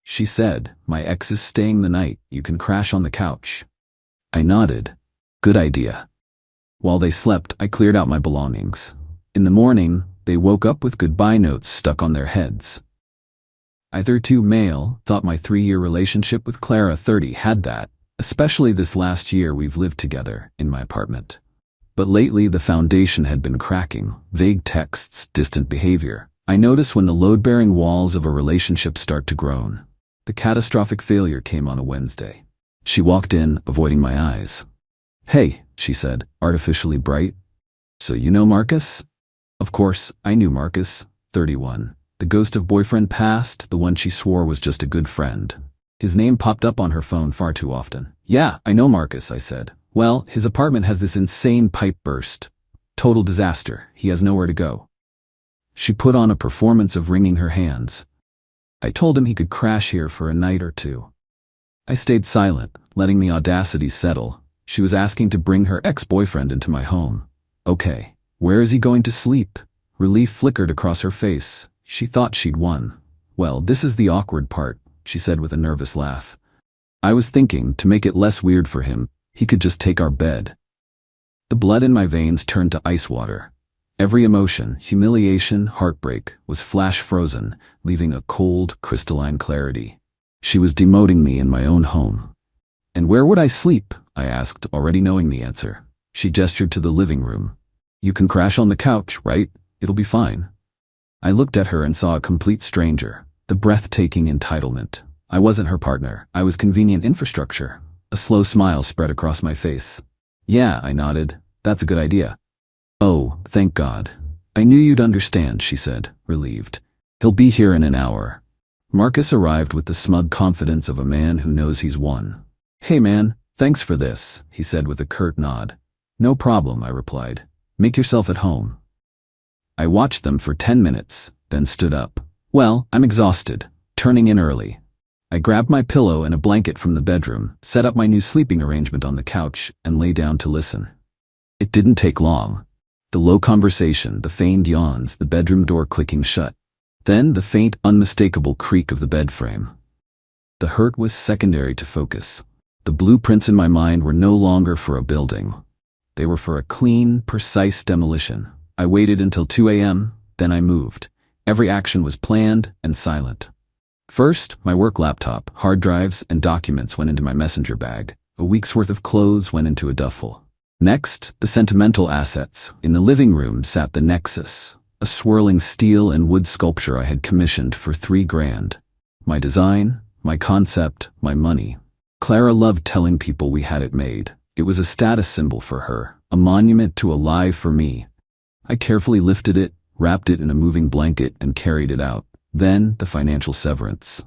She said, "My ex is staying the night. You can crash on the couch." I nodded. Good idea. While they slept, I cleared out my belongings. In the morning, they woke up with goodbye notes stuck on their heads. Either too male, thought my 3-year relationship with Clara 30 had that, especially this last year we've lived together in my apartment. But lately the foundation had been cracking, vague texts, distant behavior. I notice when the load-bearing walls of a relationship start to groan. The catastrophic failure came on a Wednesday. She walked in, avoiding my eyes. "Hey," she said, artificially bright. "So you know Marcus?" Of course, I knew Marcus, 31. The ghost of boyfriend past, the one she swore was just a good friend. His name popped up on her phone far too often. "Yeah, I know Marcus," I said. "Well, his apartment has this insane pipe burst. Total disaster. He has nowhere to go." She put on a performance of wringing her hands. "I told him he could crash here for a night or two." I stayed silent, letting the audacity settle. She was asking to bring her ex-boyfriend into my home. Okay, where is he going to sleep? Relief flickered across her face. She thought she'd won. "Well, this is the awkward part," she said with a nervous laugh. "I was thinking, to make it less weird for him, he could just take our bed." The blood in my veins turned to ice water. Every emotion, humiliation, heartbreak, was flash frozen, leaving a cold, crystalline clarity. She was demoting me in my own home. "And where would I sleep?" I asked, already knowing the answer. She gestured to the living room. "You can crash on the couch, right? It'll be fine." I looked at her and saw a complete stranger, the breathtaking entitlement. I wasn't her partner, I was convenient infrastructure. A slow smile spread across my face. "Yeah," I nodded, "that's a good idea." "Oh, thank God. I knew you'd understand," she said, relieved. "He'll be here in an hour." Marcus arrived with the smug confidence of a man who knows he's won. "Hey man, thanks for this," he said with a curt nod. "No problem," I replied. "Make yourself at home." I watched them for 10 minutes, then stood up. "Well, I'm exhausted. Turning in early." I grabbed my pillow and a blanket from the bedroom, set up my new sleeping arrangement on the couch, and lay down to listen. It didn't take long. The low conversation, the feigned yawns, the bedroom door clicking shut. Then the faint, unmistakable creak of the bed frame. The hurt was secondary to focus. The blueprints in my mind were no longer for a building. They were for a clean, precise demolition. I waited until 2 a.m., then I moved. Every action was planned and silent. First, my work laptop, hard drives, and documents went into my messenger bag. A week's worth of clothes went into a duffel. Next, the sentimental assets. In the living room sat the Nexus, a swirling steel and wood sculpture I had commissioned for $3,000. My design, my concept, my money. Clara loved telling people we had it made. It was a status symbol for her, a monument to a life for me. I carefully lifted it, wrapped it in a moving blanket, and carried it out. Then, the financial severance.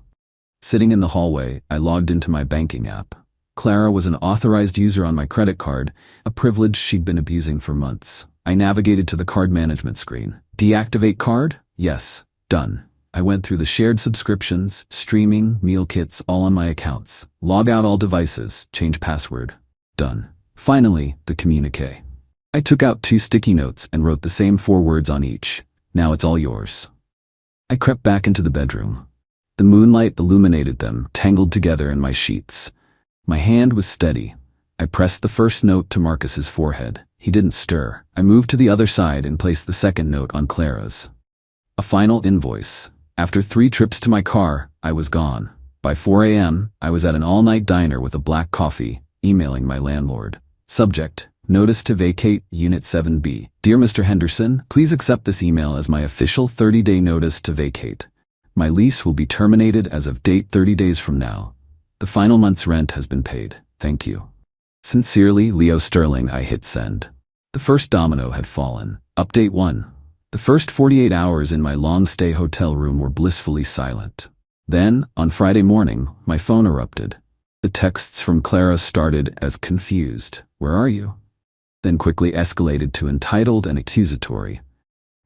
Sitting in the hallway, I logged into my banking app. Clara was an authorized user on my credit card, a privilege she'd been abusing for months. I navigated to the card management screen. Deactivate card? Yes. Done. I went through the shared subscriptions, streaming, meal kits, all on my accounts. Log out all devices, change password. Done. Finally, the communique. I took out 2 sticky notes and wrote the same 4 words on each. "Now it's all yours." I crept back into the bedroom. The moonlight illuminated them, tangled together in my sheets. My hand was steady. I pressed the first note to Marcus's forehead. He didn't stir. I moved to the other side and placed the second note on Clara's. A final invoice. After 3 trips to my car, I was gone. By 4 a.m., I was at an all-night diner with a black coffee, emailing my landlord. Subject: Notice to vacate, Unit 7B. Dear Mr. Henderson, please accept this email as my official 30-day notice to vacate. My lease will be terminated as of date 30 days from now. The final month's rent has been paid. Thank you. Sincerely, Leo Sterling. I hit send. The first domino had fallen. Update 1. The first 48 hours in my long-stay hotel room were blissfully silent. Then, on Friday morning, my phone erupted. The texts from Clara started as confused. "Where are you?" Then quickly escalated to entitled and accusatory.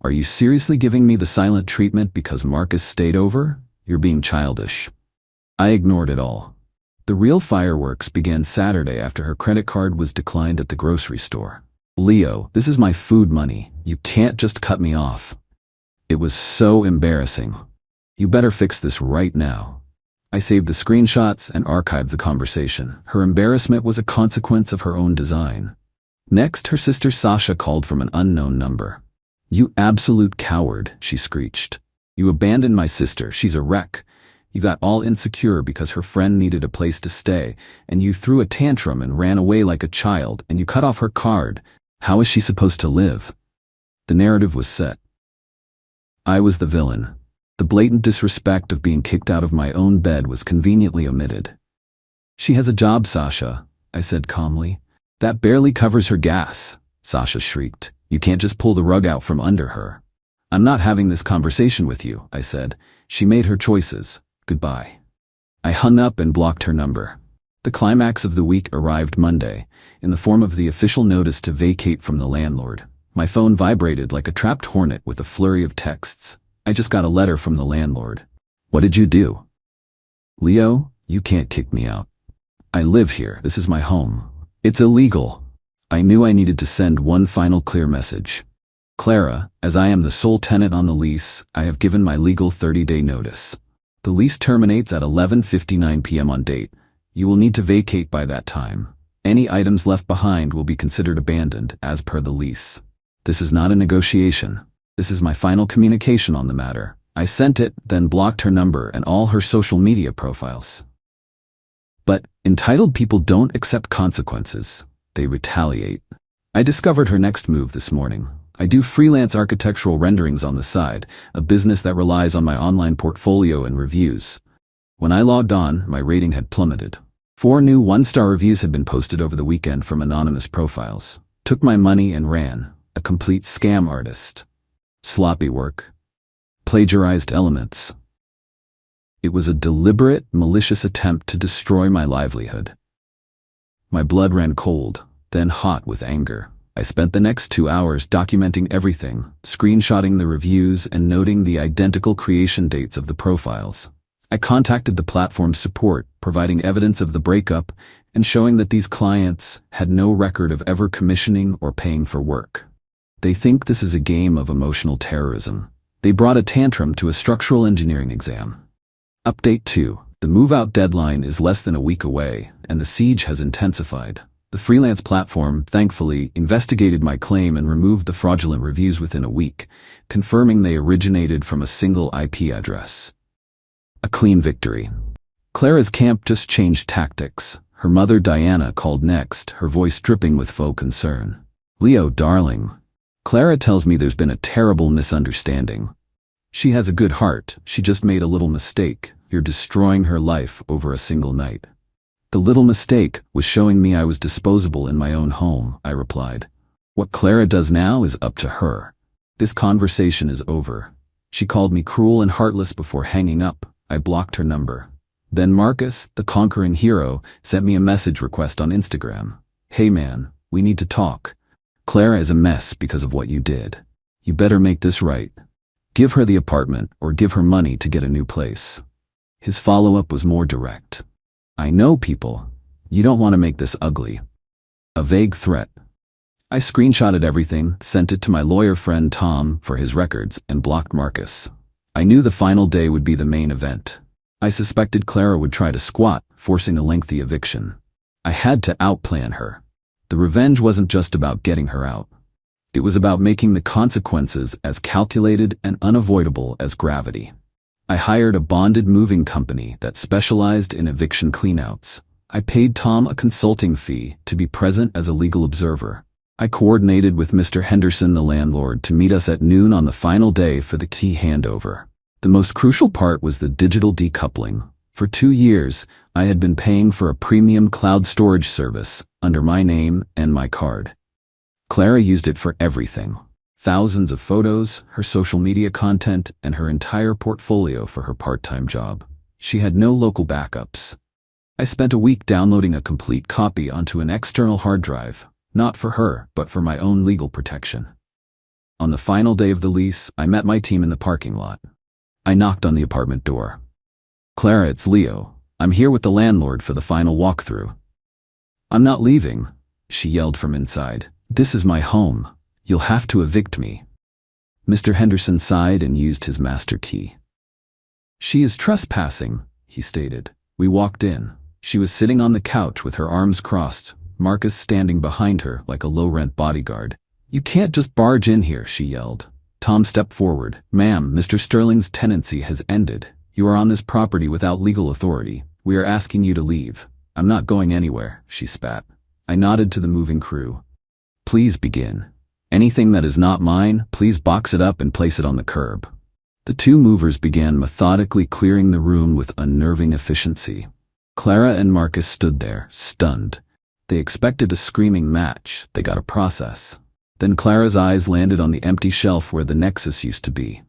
"Are you seriously giving me the silent treatment because Marcus stayed over? You're being childish." I ignored it all. The real fireworks began Saturday after her credit card was declined at the grocery store. "Leo, this is my food money. You can't just cut me off." It was so embarrassing. "You better fix this right now." I saved the screenshots and archived the conversation. Her embarrassment was a consequence of her own design. Next, her sister Sasha called from an unknown number. "You absolute coward," she screeched. "You abandoned my sister. She's a wreck. You got all insecure because her friend needed a place to stay, and you threw a tantrum and ran away like a child, and you cut off her card. How is she supposed to live?" The narrative was set. I was the villain. The blatant disrespect of being kicked out of my own bed was conveniently omitted. "She has a job, Sasha," I said calmly. "That barely covers her gas," Sasha shrieked. "You can't just pull the rug out from under her." "I'm not having this conversation with you," I said. "She made her choices. Goodbye." I hung up and blocked her number. The climax of the week arrived Monday, in the form of the official notice to vacate from the landlord. My phone vibrated like a trapped hornet with a flurry of texts. "I just got a letter from the landlord." "What did you do?" "Leo, you can't kick me out. I live here. This is my home. It's illegal." I knew I needed to send one final clear message. "Clara, as I am the sole tenant on the lease, I have given my legal 30-day notice. The lease terminates at 11:59 p.m. on date. You will need to vacate by that time. Any items left behind will be considered abandoned, as per the lease. This is not a negotiation. This is my final communication on the matter." I sent it, then blocked her number and all her social media profiles. But entitled people don't accept consequences. They retaliate. I discovered her next move this morning. I do freelance architectural renderings on the side, a business that relies on my online portfolio and reviews. When I logged on, my rating had plummeted. 4 new 1-star reviews had been posted over the weekend from anonymous profiles. Took my money and ran. A complete scam artist. Sloppy work. Plagiarized elements. It was a deliberate, malicious attempt to destroy my livelihood. My blood ran cold, then hot with anger. I spent the next 2 hours documenting everything, screenshotting the reviews and noting the identical creation dates of the profiles. I contacted the platform's support, providing evidence of the breakup and showing that these clients had no record of ever commissioning or paying for work. They think this is a game of emotional terrorism. They brought a tantrum to a structural engineering exam. Update 2. The move-out deadline is less than a week away, and the siege has intensified. The freelance platform, thankfully, investigated my claim and removed the fraudulent reviews within a week, confirming they originated from a single IP address. A clean victory. Clara's camp just changed tactics. Her mother Diana called next, her voice dripping with faux concern. "Leo, darling. Clara tells me there's been a terrible misunderstanding. She has a good heart, she just made a little mistake. You're destroying her life over a single night." "The little mistake was showing me I was disposable in my own home," I replied. "What Clara does now is up to her. This conversation is over." She called me cruel and heartless before hanging up. I blocked her number. Then Marcus, the conquering hero, sent me a message request on Instagram. "Hey man, we need to talk. Clara is a mess because of what you did. You better make this right. Give her the apartment or give her money to get a new place." His follow-up was more direct. "I know people. You don't want to make this ugly." A vague threat. I screenshotted everything, sent it to my lawyer friend Tom for his records, and blocked Marcus. I knew the final day would be the main event. I suspected Clara would try to squat, forcing a lengthy eviction. I had to outplan her. The revenge wasn't just about getting her out. It was about making the consequences as calculated and unavoidable as gravity. I hired a bonded moving company that specialized in eviction cleanouts. I paid Tom a consulting fee to be present as a legal observer. I coordinated with Mr. Henderson, the landlord, to meet us at noon on the final day for the key handover. The most crucial part was the digital decoupling. For 2 years, I had been paying for a premium cloud storage service under my name and my card. Clara used it for everything. Thousands of photos, her social media content, and her entire portfolio for her part-time job. She had no local backups. I spent a week downloading a complete copy onto an external hard drive, not for her, but for my own legal protection. On the final day of the lease, I met my team in the parking lot. I knocked on the apartment door. "Clara, it's Leo. I'm here with the landlord for the final walkthrough." "I'm not leaving," she yelled from inside. "This is my home. You'll have to evict me." Mr. Henderson sighed and used his master key. "She is trespassing," he stated. We walked in. She was sitting on the couch with her arms crossed, Marcus standing behind her like a low-rent bodyguard. "You can't just barge in here," she yelled. Tom stepped forward. "Ma'am, Mr. Sterling's tenancy has ended. You are on this property without legal authority. We are asking you to leave." "I'm not going anywhere," she spat. I nodded to the moving crew. "Please begin. Anything that is not mine, please box it up and place it on the curb." The two movers began methodically clearing the room with unnerving efficiency. Clara and Marcus stood there, stunned. They expected a screaming match. They got a process. Then Clara's eyes landed on the empty shelf where the Nexus used to be.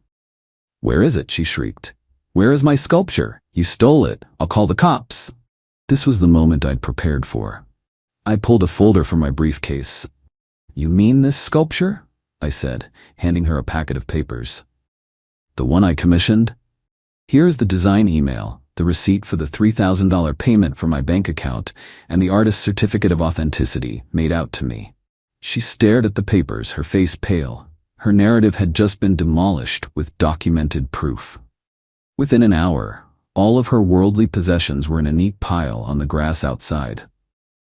"Where is it?" she shrieked. "Where is my sculpture? You stole it. I'll call the cops." This was the moment I'd prepared for. I pulled a folder from my briefcase. "You mean this sculpture?" I said, handing her a packet of papers. "The one I commissioned? Here's the design email, the receipt for the $3,000 payment from my bank account, and the artist's certificate of authenticity made out to me." She stared at the papers, her face pale. Her narrative had just been demolished with documented proof. Within an hour, all of her worldly possessions were in a neat pile on the grass outside.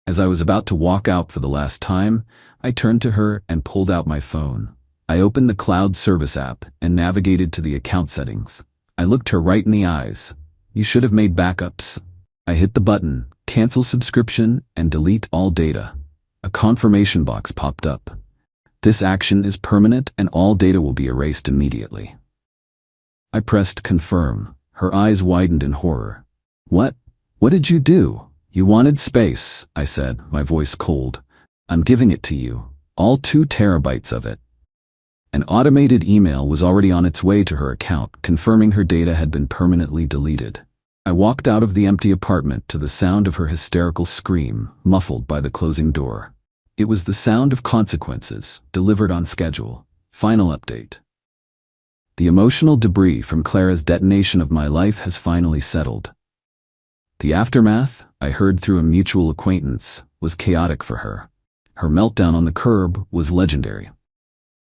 As I was about to walk out for the last time, I turned to her and pulled out my phone. I opened the cloud service app and navigated to the account settings. I looked her right in the eyes. "You should have made backups." I hit the button, cancel subscription, and delete all data. A confirmation box popped up. "This action is permanent and all data will be erased immediately." I pressed confirm. Her eyes widened in horror. What did you do?" "You wanted space," I said, my voice cold. "I'm giving it to you. All 2 terabytes of it." An automated email was already on its way to her account, confirming her data had been permanently deleted. I walked out of the empty apartment to the sound of her hysterical scream, muffled by the closing door. It was the sound of consequences, delivered on schedule. Final update. The emotional debris from Clara's detonation of my life has finally settled. The aftermath, I heard through a mutual acquaintance, was chaotic for her. Her meltdown on the curb was legendary.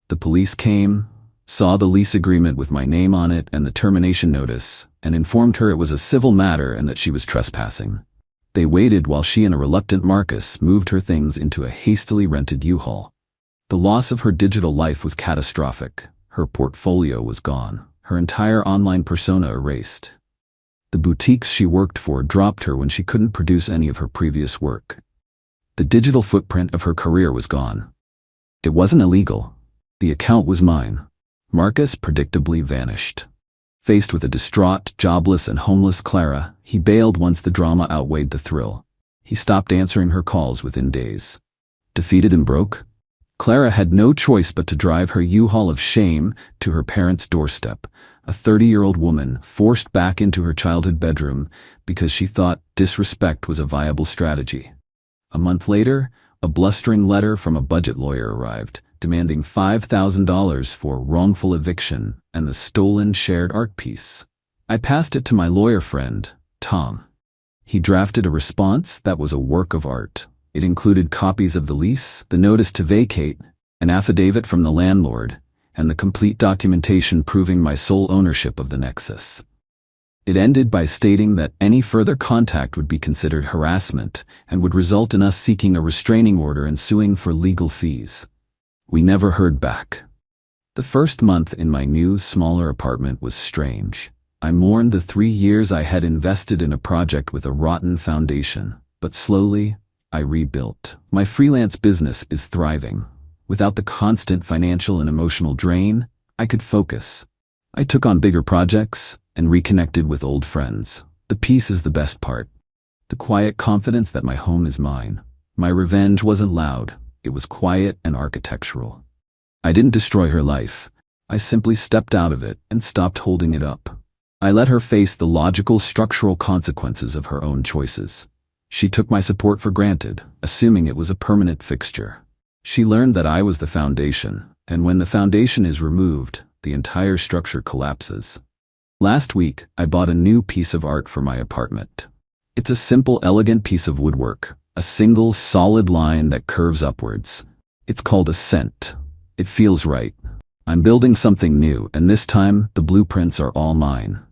The police came, saw the lease agreement with my name on it and the termination notice, and informed her it was a civil matter and that she was trespassing. They waited while she and a reluctant Marcus moved her things into a hastily rented U-Haul. The loss of her digital life was catastrophic. Her portfolio was gone, her entire online persona erased. The boutiques she worked for dropped her when she couldn't produce any of her previous work. The digital footprint of her career was gone. It wasn't illegal. The account was mine. Marcus predictably vanished. Faced with a distraught, jobless, and homeless Clara, he bailed once the drama outweighed the thrill. He stopped answering her calls within days. Defeated and broke, Clara had no choice but to drive her U-Haul of shame to her parents' doorstep, a 30-year-old woman forced back into her childhood bedroom because she thought disrespect was a viable strategy. A month later, a blustering letter from a budget lawyer arrived, demanding $5,000 for wrongful eviction and the stolen shared art piece. I passed it to my lawyer friend, Tom. He drafted a response that was a work of art. It included copies of the lease, the notice to vacate, an affidavit from the landlord, and the complete documentation proving my sole ownership of the Nexus. It ended by stating that any further contact would be considered harassment and would result in us seeking a restraining order and suing for legal fees. We never heard back. The first month in my new, smaller apartment was strange. I mourned the 3 years I had invested in a project with a rotten foundation, but slowly, I rebuilt. My freelance business is thriving. Without the constant financial and emotional drain, I could focus. I took on bigger projects and reconnected with old friends. The peace is the best part. The quiet confidence that my home is mine. My revenge wasn't loud. It was quiet and architectural. I didn't destroy her life. I simply stepped out of it and stopped holding it up. I let her face the logical, structural consequences of her own choices. She took my support for granted, assuming it was a permanent fixture. She learned that I was the foundation, and when the foundation is removed, the entire structure collapses. Last week, I bought a new piece of art for my apartment. It's a simple, elegant piece of woodwork, a single, solid line that curves upwards. It's called a cent. It feels right. I'm building something new, and this time, the blueprints are all mine.